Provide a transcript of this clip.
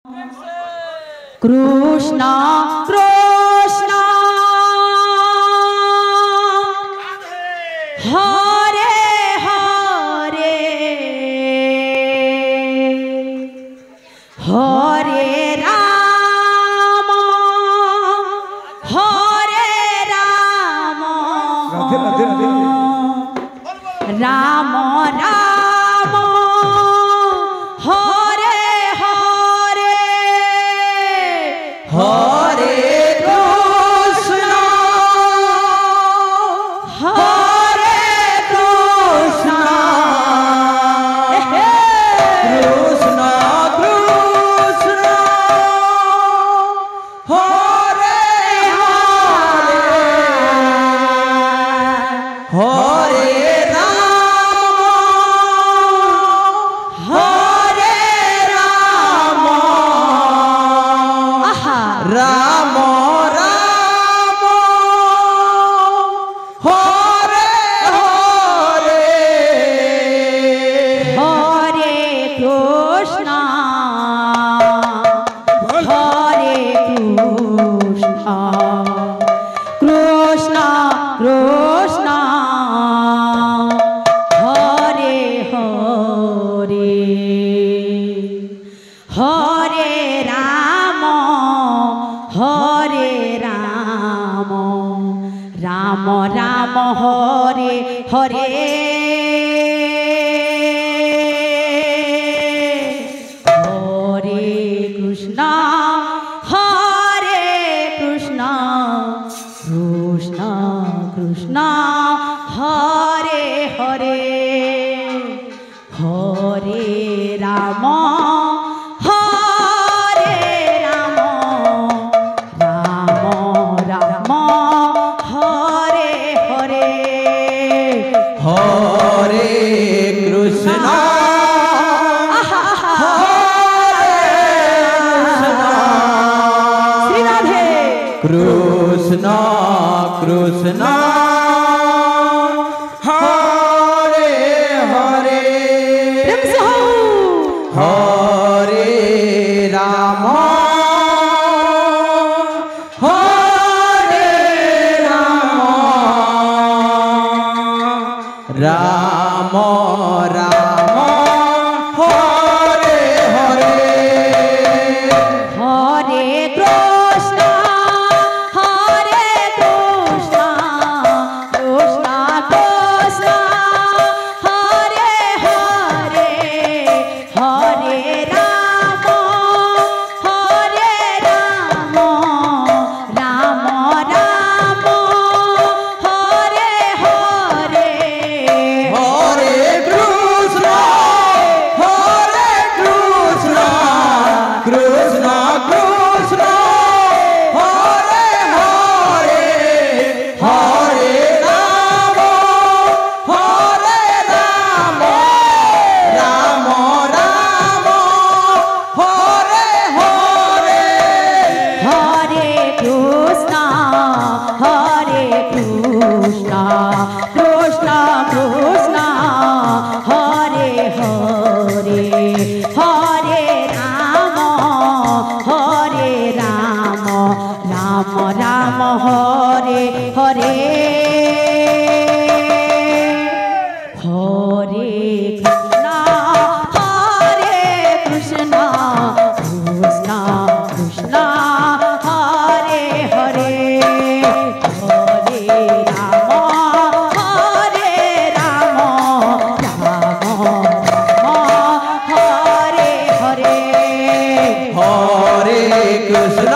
Krishna Krishna Hare Hare Hare Ram Ram Ram Hare Hare Hare Krishna Hare Krishna Krishna Krishna Hare Hare Hare Ram Ram Hare Hare Hare Krishna Hare Krishna Krishna Krishna Hare Hare Hare Ram Hare Ram Ram Ram Hare Hare Hare Krishna Krishna Krishna Hare Hare Hare Ram Hare Krishna Krishna Krishna Hare Hare Hare Ram Ram Ram Hare Hare Hare Krishna Krishna Krishna Hare Hare Hare Ram Ram Ram Hare Hare Hare Krishna Krishna Krishna Hare Hare Hare Ram Ram Ram Hare Hare Hare Krishna Krishna Krishna Hare Hare Hare Ram Ram Ram Hare Hare Hare Krishna Krishna Krishna Hare Hare Hare Ram Hare Hare Hare Krishna